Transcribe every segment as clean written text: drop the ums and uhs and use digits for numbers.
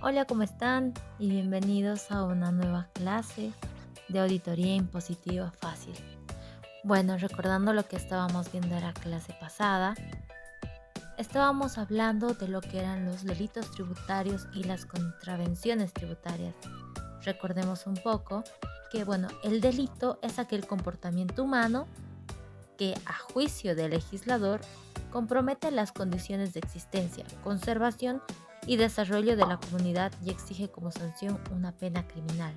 Hola, ¿cómo están? Y bienvenidos a una nueva clase de auditoría impositiva fácil. Bueno, recordando lo que estábamos viendo en la clase pasada, estábamos hablando de lo que eran los delitos tributarios y las contravenciones tributarias. Recordemos un poco que, el delito es aquel comportamiento humano que, a juicio del legislador, compromete las condiciones de existencia, conservación y desarrollo de la comunidad y exige como sanción una pena criminal.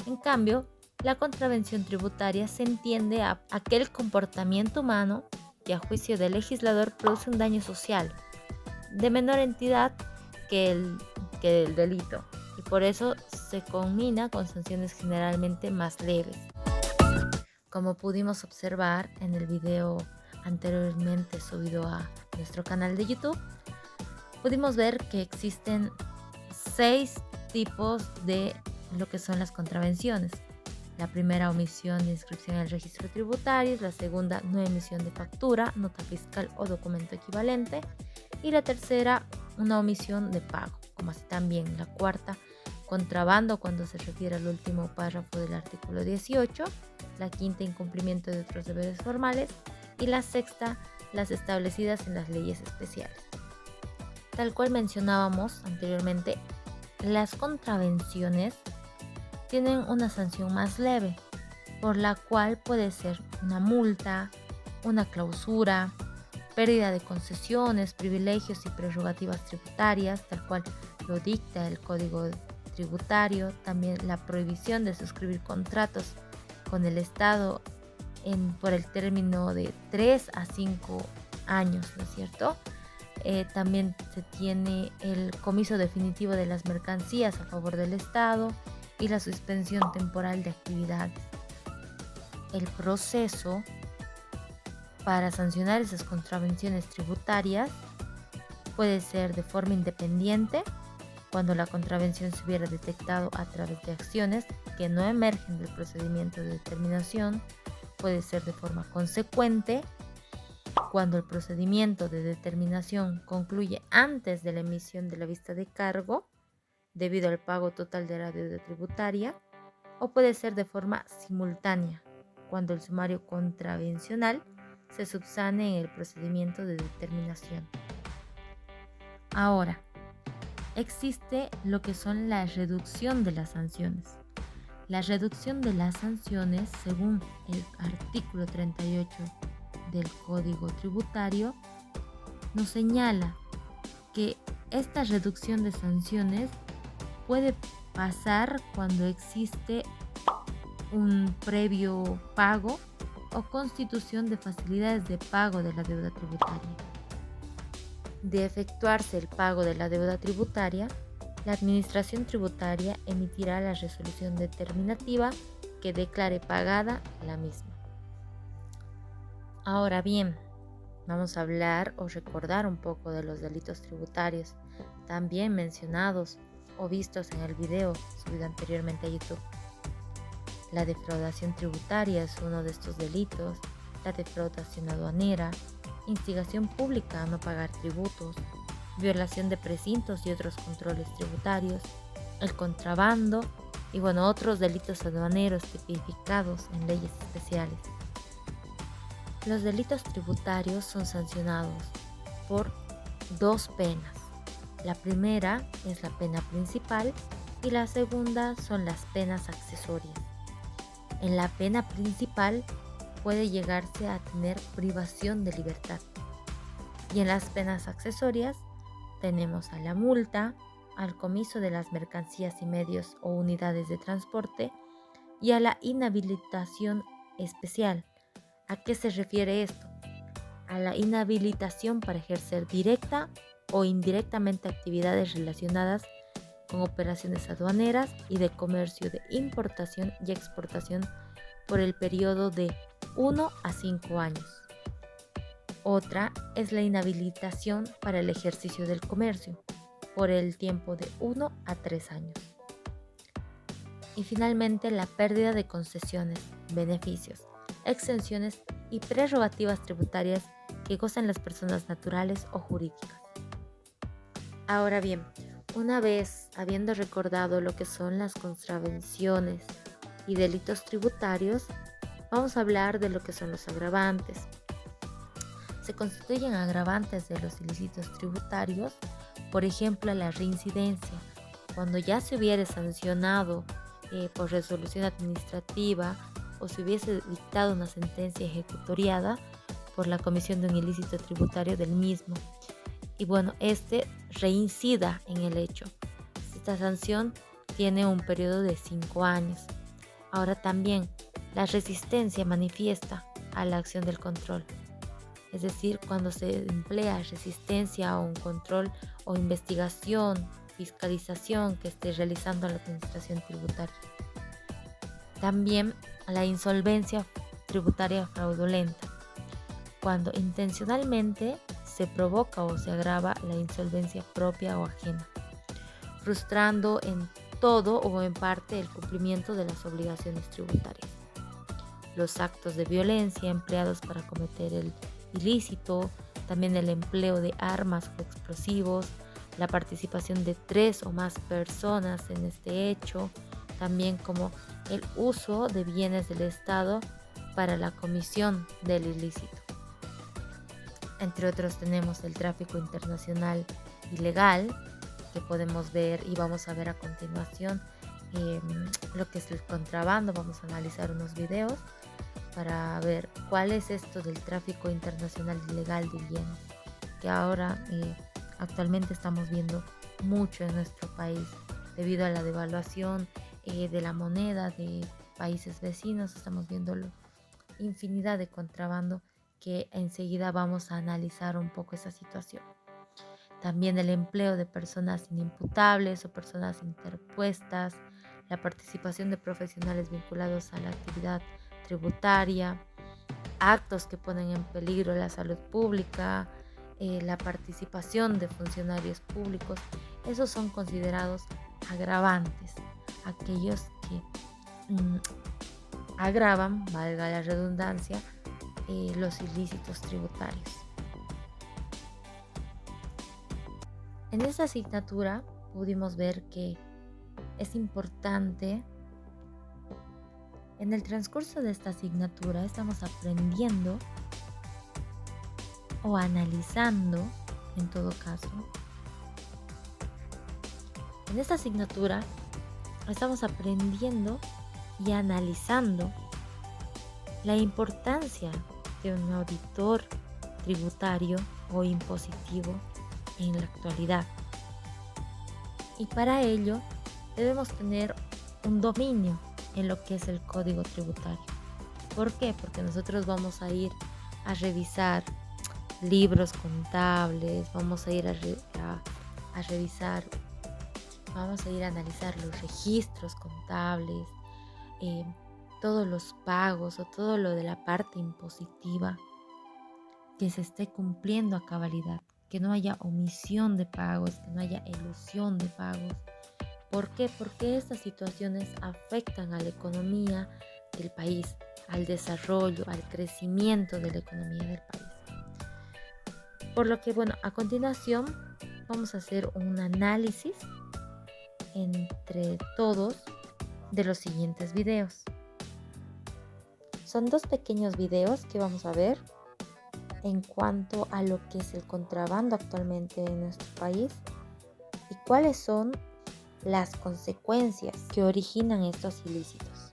En cambio, la contravención tributaria se entiende a aquel comportamiento humano que, a juicio del legislador, produce un daño social de menor entidad que el delito, y por eso se combina con sanciones generalmente más leves. Como pudimos observar en el video anteriormente subido a nuestro canal de YouTube, pudimos ver que existen 6 tipos de lo que son las contravenciones. La primera, omisión de inscripción en el registro tributario; la segunda, no emisión de factura, nota fiscal o documento equivalente; y la tercera, una omisión de pago, como así también la cuarta, contrabando cuando se refiere al último párrafo del artículo 18; la quinta, incumplimiento de otros deberes formales; y la sexta, las establecidas en las leyes especiales. Tal cual mencionábamos anteriormente, las contravenciones tienen una sanción más leve, por la cual puede ser una multa, una clausura, pérdida de concesiones, privilegios y prerrogativas tributarias, tal cual lo dicta el Código Tributario; también la prohibición de suscribir contratos con el Estado por el término de 3 a 5 años, ¿no es cierto? También se tiene el comiso definitivo de las mercancías a favor del Estado y la suspensión temporal de actividades. El proceso para sancionar esas contravenciones tributarias puede ser de forma independiente, cuando la contravención se hubiera detectado a través de acciones que no emergen del procedimiento de determinación; puede ser de forma consecuente, cuando el procedimiento de determinación concluye antes de la emisión de la vista de cargo debido al pago total de la deuda tributaria; o puede ser de forma simultánea, cuando el sumario contravencional se subsane en el procedimiento de determinación. Ahora, existe lo que son la reducción de las sanciones. La reducción de las sanciones, según el artículo 38 del Código Tributario, nos señala que esta reducción de sanciones puede pasar cuando existe un previo pago o constitución de facilidades de pago de la deuda tributaria. De efectuarse el pago de la deuda tributaria, la Administración Tributaria emitirá la resolución determinativa que declare pagada la misma. Ahora bien, vamos a hablar o recordar un poco de los delitos tributarios, también mencionados o vistos en el video subido anteriormente a YouTube. La defraudación tributaria es uno de estos delitos; la defraudación aduanera, instigación pública a no pagar tributos, violación de precintos y otros controles tributarios, el contrabando y otros delitos aduaneros tipificados en leyes especiales. Los delitos tributarios son sancionados por 2 penas. La primera es la pena principal y la segunda son las penas accesorias. En la pena principal puede llegarse a tener privación de libertad, y en las penas accesorias tenemos a la multa, al comiso de las mercancías y medios o unidades de transporte y a la inhabilitación especial. ¿A qué se refiere esto? A la inhabilitación para ejercer directa o indirectamente actividades relacionadas con operaciones aduaneras y de comercio de importación y exportación por el periodo de 1 a 5 años. Otra es la inhabilitación para el ejercicio del comercio por el tiempo de 1 a 3 años. Y finalmente, la pérdida de concesiones, beneficios, exenciones y prerrogativas tributarias que gozan las personas naturales o jurídicas. Ahora bien, Una vez habiendo recordado lo que son las contravenciones y delitos tributarios, vamos a hablar de lo que son los agravantes. Se constituyen agravantes de los ilícitos tributarios, por ejemplo, la reincidencia. Cuando ya se hubiera sancionado por resolución administrativa o se hubiese dictado una sentencia ejecutoriada por la comisión de un ilícito tributario del mismo. Y bueno, este reincida en el hecho. Esta sanción tiene un periodo de 5 años. Ahora también, la resistencia manifiesta a la acción del control. Es decir, cuando se emplea resistencia a un control o investigación, fiscalización que esté realizando la administración tributaria. También la insolvencia tributaria fraudulenta, cuando intencionalmente se provoca o se agrava la insolvencia propia o ajena, frustrando en todo o en parte el cumplimiento de las obligaciones tributarias. Los actos de violencia empleados para cometer el ilícito, también el empleo de armas o explosivos, la participación de 3 o más personas en este hecho, también como el uso de bienes del Estado para la comisión del ilícito. Entre otros tenemos el tráfico internacional ilegal, que podemos ver y vamos a ver a continuación lo que es el contrabando. Vamos a analizar unos videos para ver cuál es esto del tráfico internacional ilegal de bienes, que ahora actualmente estamos viendo mucho en nuestro país debido a la devaluación de la moneda de países vecinos. Estamos viendo infinidad de contrabando que enseguida vamos a analizar un poco esa situación. También el empleo de personas inimputables o personas interpuestas, la participación de profesionales vinculados a la actividad tributaria, actos que ponen en peligro la salud pública, la participación de funcionarios públicos. Esos son considerados agravantes, aquellos que agravan, valga la redundancia, los ilícitos tributarios. En esta asignatura pudimos ver que es importante, en el transcurso de esta asignatura estamos aprendiendo o analizando, en todo caso. En esta asignatura estamos aprendiendo y analizando la importancia de un auditor tributario o impositivo en la actualidad. Y para ello debemos tener un dominio en lo que es el código tributario. ¿Por qué? Porque nosotros vamos a ir a revisar libros contables, vamos a ir a revisar, vamos a ir a analizar los registros contables, todos los pagos o todo lo de la parte impositiva, que se esté cumpliendo a cabalidad, que no haya omisión de pagos, que no haya elusión de pagos. ¿Por qué? Porque estas situaciones afectan a la economía del país, al desarrollo, al crecimiento de la economía del país. Por lo que, a continuación vamos a hacer un análisis entre todos de los siguientes videos. Son 2 pequeños videos que vamos a ver en cuanto a lo que es el contrabando actualmente en nuestro país y cuáles son las consecuencias que originan estos ilícitos.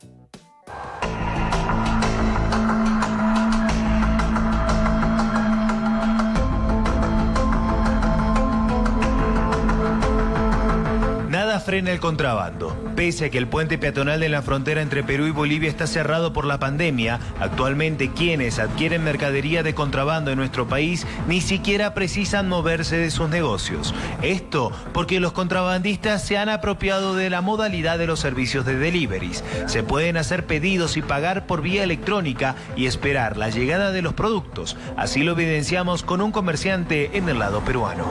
Nada frena el contrabando. Pese a que el puente peatonal de la frontera entre Perú y Bolivia está cerrado por la pandemia, actualmente quienes adquieren mercadería de contrabando en nuestro país ni siquiera precisan moverse de sus negocios. Esto porque los contrabandistas se han apropiado de la modalidad de los servicios de deliveries. Se pueden hacer pedidos y pagar por vía electrónica y esperar la llegada de los productos. Así lo evidenciamos con un comerciante en el lado peruano.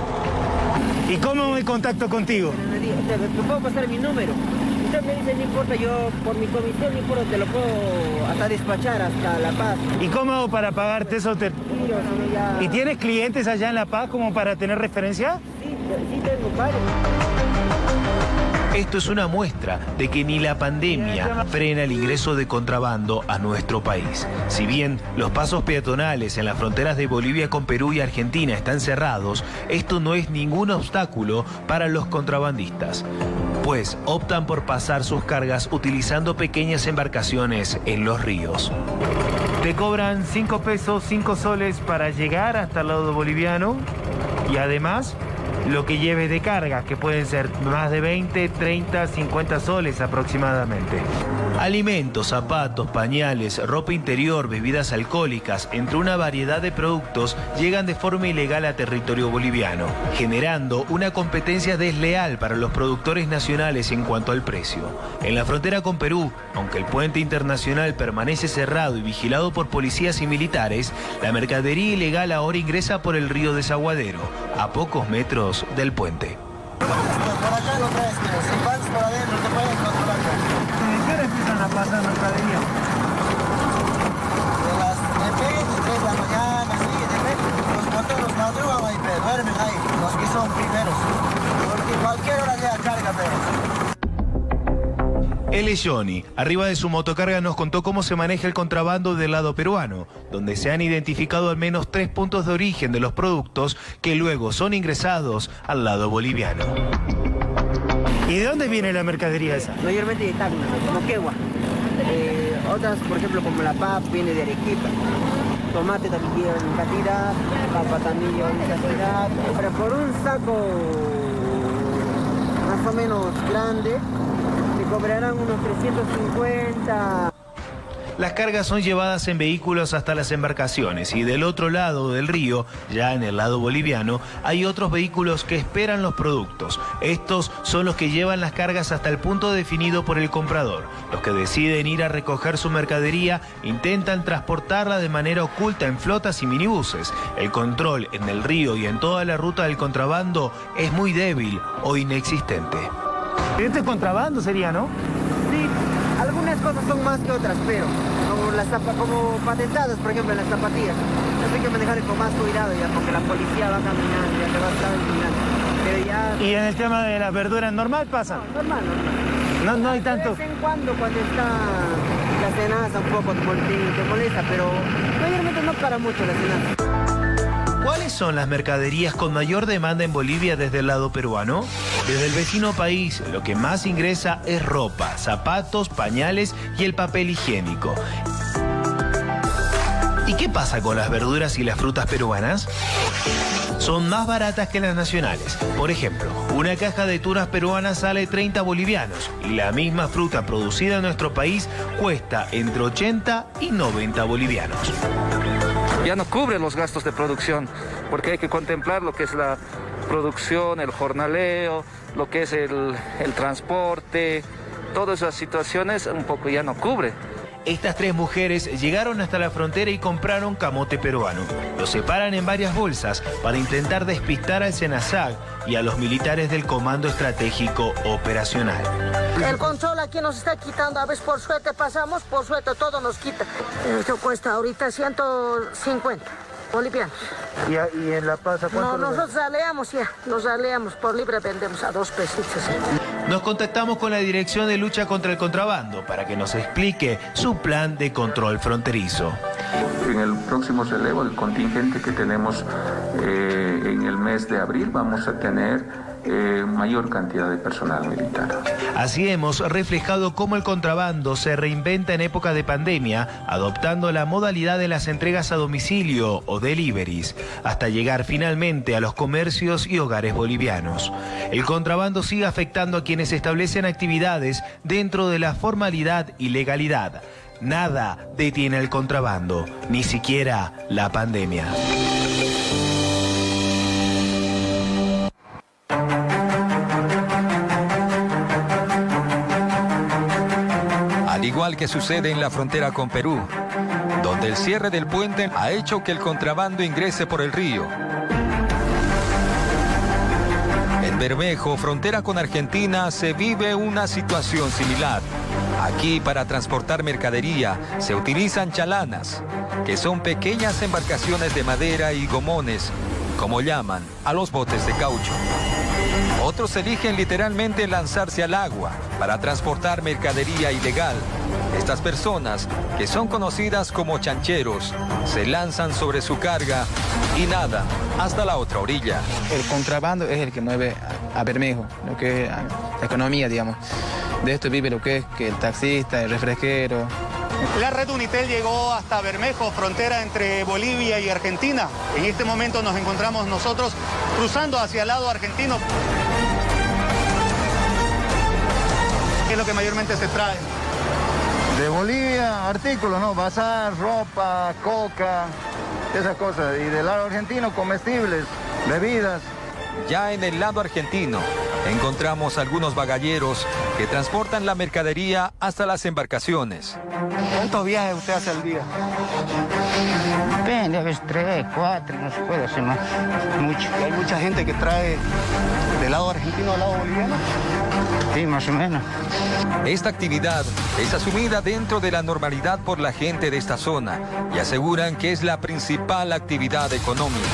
¿Y cómo me contacto contigo? Te puedo pasar mi número. Usted me dice, no importa, yo por mi comisión, no importa, te lo puedo hasta despachar hasta La Paz. ¿Y cómo hago para pagarte eso? ¿Y tienes clientes allá en La Paz como para tener referencia? Sí tengo varios. Esto es una muestra de que ni la pandemia frena el ingreso de contrabando a nuestro país. Si bien los pasos peatonales en las fronteras de Bolivia con Perú y Argentina están cerrados, esto no es ningún obstáculo para los contrabandistas, pues optan por pasar sus cargas utilizando pequeñas embarcaciones en los ríos. Te cobran 5 pesos, 5 soles para llegar hasta el lado boliviano y además lo que lleves de carga, que pueden ser más de 20, 30, 50 soles aproximadamente. Alimentos, zapatos, pañales, ropa interior, bebidas alcohólicas, entre una variedad de productos, llegan de forma ilegal a territorio boliviano, generando una competencia desleal para los productores nacionales en cuanto al precio. En la frontera con Perú, aunque el puente internacional permanece cerrado y vigilado por policías y militares, la mercadería ilegal ahora ingresa por el río Desaguadero, a pocos metros del puente. Por acá lo traes, si pasas por adentro te pueden controlar. ¿Qué hora empiezan a pasar mercadería? Depende, 3 de la mañana, sí, depende. Los moteros madrugan ahí, pero duermen ahí, los que son primeros. Porque cualquier hora llega carga, pero... Él es Johnny. Arriba de su motocarga nos contó cómo se maneja el contrabando del lado peruano, donde se han identificado al menos 3 puntos de origen de los productos que luego son ingresados al lado boliviano. ¿Y de dónde viene la mercadería esa? Mayormente de Tacna, Moquegua. Otras, por ejemplo, como la papa, viene de Arequipa. Tomate también lleva en cantidad, papa también lleva en cantidad. Pero por un saco más o menos grande, cobrarán unos 350. Las cargas son llevadas en vehículos hasta las embarcaciones y del otro lado del río, ya en el lado boliviano, hay otros vehículos que esperan los productos. Estos son los que llevan las cargas hasta el punto definido por el comprador. Los que deciden ir a recoger su mercadería intentan transportarla de manera oculta en flotas y minibuses. El control en el río y en toda la ruta del contrabando es muy débil o inexistente. Este es contrabando sería, ¿no? Sí, algunas cosas son más que otras, pero como patentadas, por ejemplo, en las zapatillas. Hay que manejar con más cuidado ya, porque la policía va caminando, ya te va a estar vigilando. Pero ya... ¿Y en el tema de las verduras normal pasa? Normal. No hay tanto... De vez en cuando está la cenaza un poco te molesta, pero mayormente no para mucho la cenaza. ¿Cuáles son las mercaderías con mayor demanda en Bolivia desde el lado peruano? Desde el vecino país, lo que más ingresa es ropa, zapatos, pañales y el papel higiénico. ¿Y qué pasa con las verduras y las frutas peruanas? Son más baratas que las nacionales. Por ejemplo, una caja de tunas peruanas sale 30 bolivianos y la misma fruta producida en nuestro país cuesta entre 80 y 90 bolivianos. Ya no cubre los gastos de producción, porque hay que contemplar lo que es la producción, el jornaleo, lo que es el transporte, todas esas situaciones un poco ya no cubre. Estas 3 mujeres llegaron hasta la frontera y compraron camote peruano. Lo separan en varias bolsas para intentar despistar al SENASAC y a los militares del Comando Estratégico Operacional. El control aquí nos está quitando, a veces por suerte pasamos, por suerte todo nos quita. Esto cuesta ahorita 150 bolivianos. ¿Y en La Paz cuánto? No, nosotros nos aleamos, por libre vendemos a 2 pesitos. Nos contactamos con la Dirección de Lucha contra el Contrabando para que nos explique su plan de control fronterizo. En el próximo relevo del contingente que tenemos en el mes de abril vamos a tener mayor cantidad de personal militar. Así hemos reflejado cómo el contrabando se reinventa en época de pandemia, adoptando la modalidad de las entregas a domicilio o deliveries, hasta llegar finalmente a los comercios y hogares bolivianos. El contrabando sigue afectando a quienes establecen actividades dentro de la formalidad y legalidad. Nada detiene el contrabando, ni siquiera la pandemia. Al igual que sucede en la frontera con Perú, donde el cierre del puente ha hecho que el contrabando ingrese por el río. En Bermejo, frontera con Argentina, se vive una situación similar. Aquí, para transportar mercadería, se utilizan chalanas, que son pequeñas embarcaciones de madera y gomones, como llaman a los botes de caucho. Otros eligen literalmente lanzarse al agua para transportar mercadería ilegal. Estas personas, que son conocidas como chancheros, se lanzan sobre su carga y nadan hasta la otra orilla. El contrabando es el que mueve a Bermejo, lo que es la economía, digamos. De esto vive lo que es que el taxista, el refresquero. La red Unitel llegó hasta Bermejo, frontera entre Bolivia y Argentina. En este momento nos encontramos nosotros cruzando hacia el lado argentino. ¿Qué es lo que mayormente se trae? De Bolivia, artículos, ¿no? Bazar, ropa, coca, esas cosas. Y del lado argentino, comestibles, bebidas. Ya en el lado argentino, encontramos algunos bagalleros que transportan la mercadería hasta las embarcaciones. ¿Cuántos viajes usted hace al día? Depende, a veces 3, 4, no se puede hacer más. Mucho. ¿Hay mucha gente que trae del lado argentino al lado boliviano? Sí, más o menos. Esta actividad es asumida dentro de la normalidad por la gente de esta zona y aseguran que es la principal actividad económica.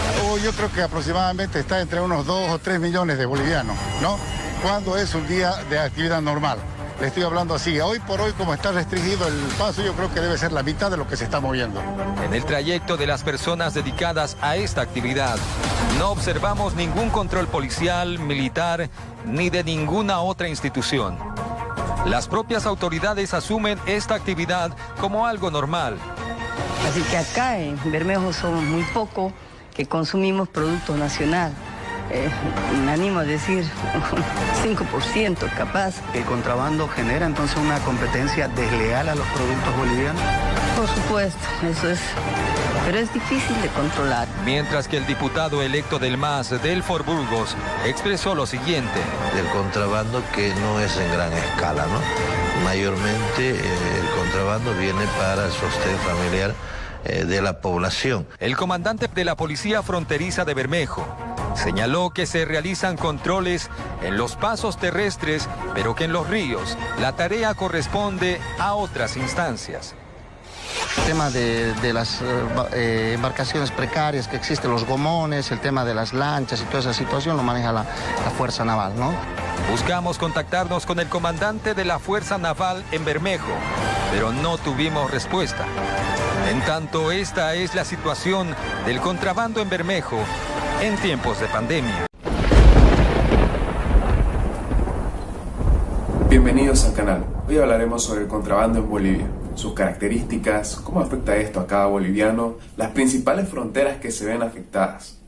Yo creo que aproximadamente está entre unos 2 o 3 millones de bolivianos, ¿no? Cuando es un día de actividad normal. Le estoy hablando así. Hoy por hoy, como está restringido el paso, yo creo que debe ser la mitad de lo que se está moviendo. En el trayecto de las personas dedicadas a esta actividad, no observamos ningún control policial, militar, ni de ninguna otra institución. Las propias autoridades asumen esta actividad como algo normal. Así que acá en Bermejo somos muy pocos que consumimos productos nacionales. Me animo a decir 5% capaz. ¿El contrabando genera entonces una competencia desleal a los productos bolivianos? Por supuesto, eso es. Pero es difícil de controlar. Mientras que el diputado electo del MAS, Delfor Burgos, expresó lo siguiente. Del contrabando que no es en gran escala, ¿no? Mayormente el contrabando viene para el sostén familiar de la población. El comandante de la Policía Fronteriza de Bermejo señaló que se realizan controles en los pasos terrestres, pero que en los ríos la tarea corresponde a otras instancias. El tema de las embarcaciones precarias que existen, los gomones, el tema de las lanchas y toda esa situación lo maneja la Fuerza Naval, ¿no? Buscamos contactarnos con el comandante de la Fuerza Naval en Bermejo, pero no tuvimos respuesta. En tanto, esta es la situación del contrabando en Bermejo en tiempos de pandemia. Bienvenidos al canal. Hoy hablaremos sobre el contrabando en Bolivia, sus características, cómo afecta esto a cada boliviano, las principales fronteras que se ven afectadas.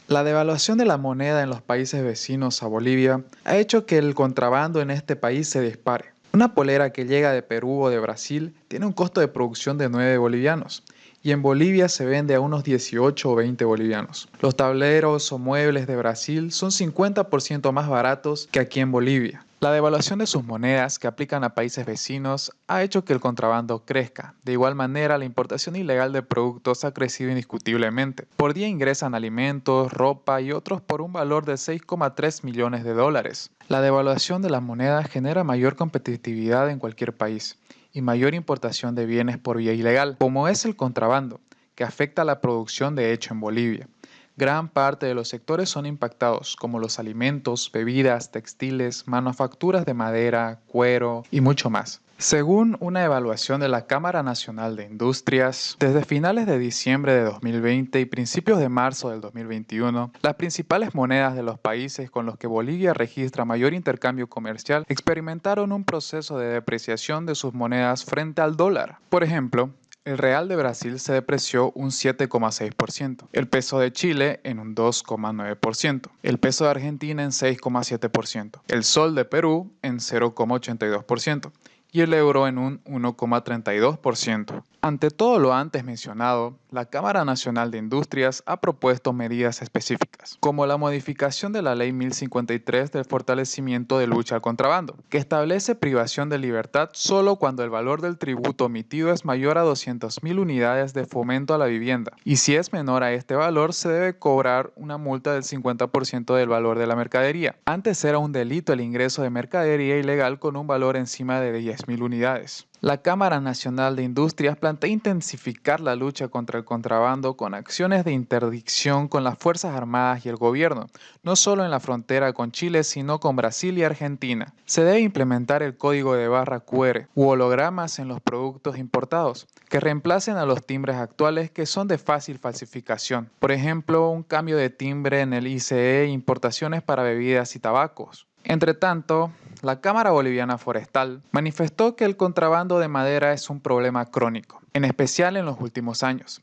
La devaluación de la moneda en los países vecinos a Bolivia ha hecho que el contrabando en este país se dispare. Una polera que llega de Perú o de Brasil tiene un costo de producción de 9 bolivianos y en Bolivia se vende a unos 18 o 20 bolivianos. Los tableros o muebles de Brasil son 50% más baratos que aquí en Bolivia. La devaluación de sus monedas que aplican a países vecinos ha hecho que el contrabando crezca. De igual manera, la importación ilegal de productos ha crecido indiscutiblemente. Por día ingresan alimentos, ropa y otros por un valor de 6,3 millones de dólares. La devaluación de la moneda genera mayor competitividad en cualquier país y mayor importación de bienes por vía ilegal, como es el contrabando, que afecta a la producción de hecho en Bolivia. Gran parte de los sectores son impactados, como los alimentos, bebidas, textiles, manufacturas de madera, cuero y mucho más. Según una evaluación de la Cámara Nacional de Industrias, desde finales de diciembre de 2020 y principios de marzo del 2021, las principales monedas de los países con los que Bolivia registra mayor intercambio comercial experimentaron un proceso de depreciación de sus monedas frente al dólar. Por ejemplo, el real de Brasil se depreció un 7,6%, el peso de Chile en un 2,9%, el peso de Argentina en 6,7%, el sol de Perú en 0,82% y el euro en un 1,32%. Ante todo lo antes mencionado, la Cámara Nacional de Industrias ha propuesto medidas específicas, como la modificación de la Ley 1053 del fortalecimiento de lucha al contrabando, que establece privación de libertad solo cuando el valor del tributo omitido es mayor a 200.000 unidades de fomento a la vivienda, y si es menor a este valor se debe cobrar una multa del 50% del valor de la mercadería. Antes era un delito el ingreso de mercadería ilegal con un valor encima de 10.000 unidades. La Cámara Nacional de Industrias plantea intensificar la lucha contra el contrabando con acciones de interdicción con las Fuerzas Armadas y el gobierno, no solo en la frontera con Chile, sino con Brasil y Argentina. Se debe implementar el código de barra QR u hologramas en los productos importados, que reemplacen a los timbres actuales que son de fácil falsificación. Por ejemplo, un cambio de timbre en el ICE e importaciones para bebidas y tabacos. Entre tanto, la Cámara Boliviana Forestal manifestó que el contrabando de madera es un problema crónico, en especial en los últimos años,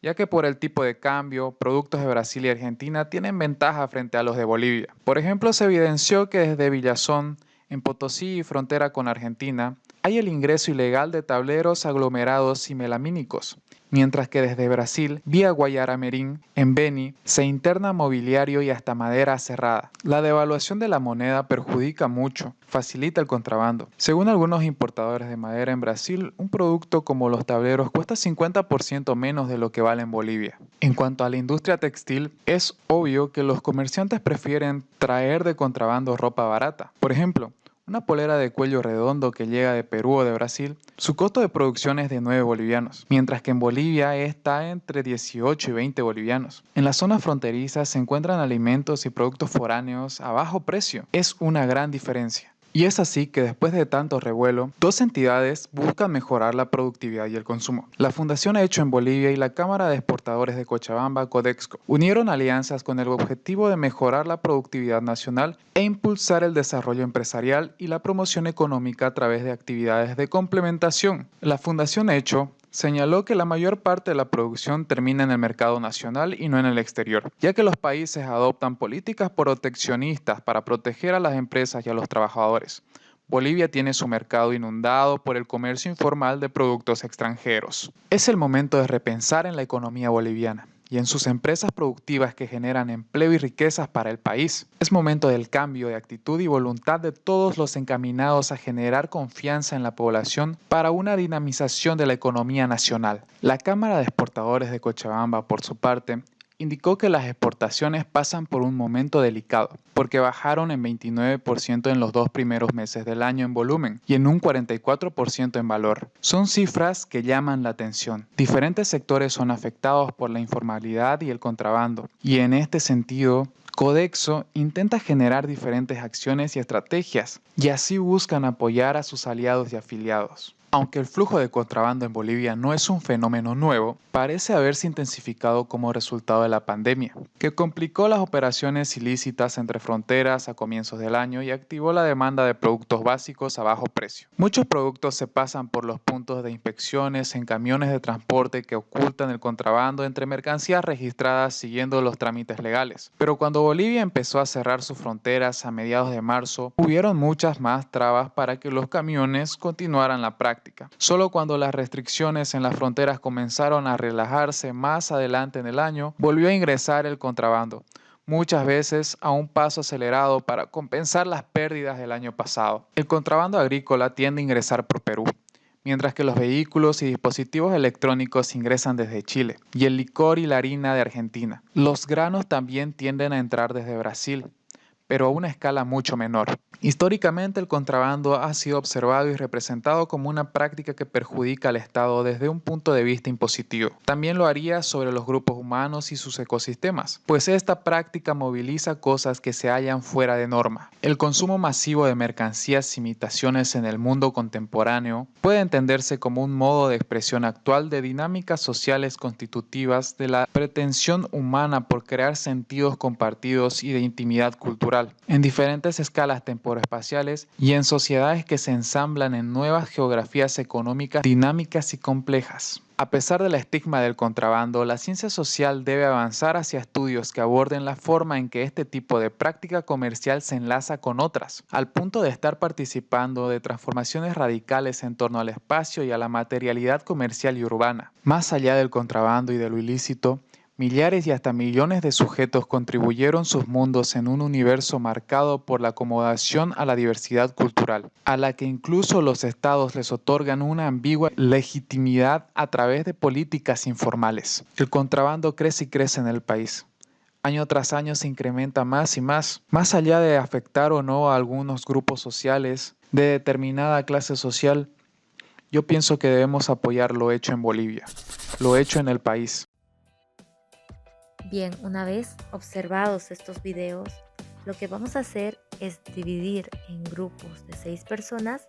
ya que por el tipo de cambio, productos de Brasil y Argentina tienen ventaja frente a los de Bolivia. Por ejemplo, se evidenció que desde Villazón, en Potosí y frontera con Argentina, hay el ingreso ilegal de tableros aglomerados y melamínicos, mientras que desde Brasil, vía Guayaramerín, en Beni, se interna mobiliario y hasta madera cerrada. La devaluación de la moneda perjudica mucho, facilita el contrabando. Según algunos importadores de madera en Brasil, un producto como los tableros cuesta 50% menos de lo que vale en Bolivia. En cuanto a la industria textil, es obvio que los comerciantes prefieren traer de contrabando ropa barata. Por ejemplo, una polera de cuello redondo que llega de Perú o de Brasil, su costo de producción es de 9 bolivianos, mientras que en Bolivia está entre 18 y 20 bolivianos. En las zonas fronterizas se encuentran alimentos y productos foráneos a bajo precio. Es una gran diferencia. Y es así que después de tanto revuelo, dos entidades buscan mejorar la productividad y el consumo. La Fundación Hecho en Bolivia y la Cámara de Exportadores de Cochabamba, Codexco, unieron alianzas con el objetivo de mejorar la productividad nacional e impulsar el desarrollo empresarial y la promoción económica a través de actividades de complementación. La Fundación Hecho señaló que la mayor parte de la producción termina en el mercado nacional y no en el exterior, ya que los países adoptan políticas proteccionistas para proteger a las empresas y a los trabajadores. Bolivia tiene su mercado inundado por el comercio informal de productos extranjeros. Es el momento de repensar en la economía boliviana y en sus empresas productivas que generan empleo y riquezas para el país. Es momento del cambio de actitud y voluntad de todos los encaminados a generar confianza en la población para una dinamización de la economía nacional. La Cámara de Exportadores de Cochabamba, por su parte, indicó que las exportaciones pasan por un momento delicado, porque bajaron en 29% en los 2 primeros meses del año en volumen y en un 44% en valor. Son cifras que llaman la atención. Diferentes sectores son afectados por la informalidad y el contrabando, y en este sentido, Codexco intenta generar diferentes acciones y estrategias, y así buscan apoyar a sus aliados y afiliados. Aunque el flujo de contrabando en Bolivia no es un fenómeno nuevo, parece haberse intensificado como resultado de la pandemia, que complicó las operaciones ilícitas entre fronteras a comienzos del año y activó la demanda de productos básicos a bajo precio. Muchos productos se pasan por los puntos de inspecciones en camiones de transporte que ocultan el contrabando entre mercancías registradas siguiendo los trámites legales. Pero cuando Bolivia empezó a cerrar sus fronteras a mediados de marzo, hubieron muchas más trabas para que los camiones continuaran la práctica. Solo cuando las restricciones en las fronteras comenzaron a relajarse más adelante en el año, volvió a ingresar el contrabando, muchas veces a un paso acelerado para compensar las pérdidas del año pasado. El contrabando agrícola tiende a ingresar por Perú, mientras que los vehículos y dispositivos electrónicos ingresan desde Chile, y el licor y la harina de Argentina. Los granos también tienden a entrar desde Brasil, pero a una escala mucho menor. Históricamente, el contrabando ha sido observado y representado como una práctica que perjudica al Estado desde un punto de vista impositivo. También lo haría sobre los grupos humanos y sus ecosistemas, pues esta práctica moviliza cosas que se hallan fuera de norma. El consumo masivo de mercancías e imitaciones en el mundo contemporáneo puede entenderse como un modo de expresión actual de dinámicas sociales constitutivas de la pretensión humana por crear sentidos compartidos y de intimidad cultural, en diferentes escalas temporoespaciales y en sociedades que se ensamblan en nuevas geografías económicas dinámicas y complejas. A pesar del estigma del contrabando, la ciencia social debe avanzar hacia estudios que aborden la forma en que este tipo de práctica comercial se enlaza con otras, al punto de estar participando de transformaciones radicales en torno al espacio y a la materialidad comercial y urbana. Más allá del contrabando y de lo ilícito, millares y hasta millones de sujetos contribuyeron sus mundos en un universo marcado por la acomodación a la diversidad cultural, a la que incluso los estados les otorgan una ambigua legitimidad a través de políticas informales. El contrabando crece y crece en el país. año tras año se incrementa más y más. Más allá de afectar o no a algunos grupos sociales de determinada clase social, yo pienso que debemos apoyar lo hecho en Bolivia, lo hecho en el país. Bien, una vez observados estos videos, lo que vamos a hacer es dividir en grupos de 6 personas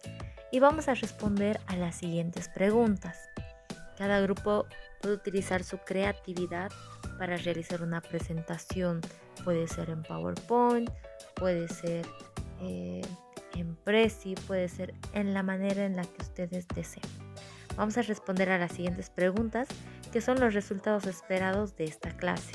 y vamos a responder a las siguientes preguntas. Cada grupo puede utilizar su creatividad para realizar una presentación. Puede ser en PowerPoint, puede ser en Prezi, puede ser en la manera en la que ustedes deseen. Vamos a responder a las siguientes preguntas, que son los resultados esperados de esta clase.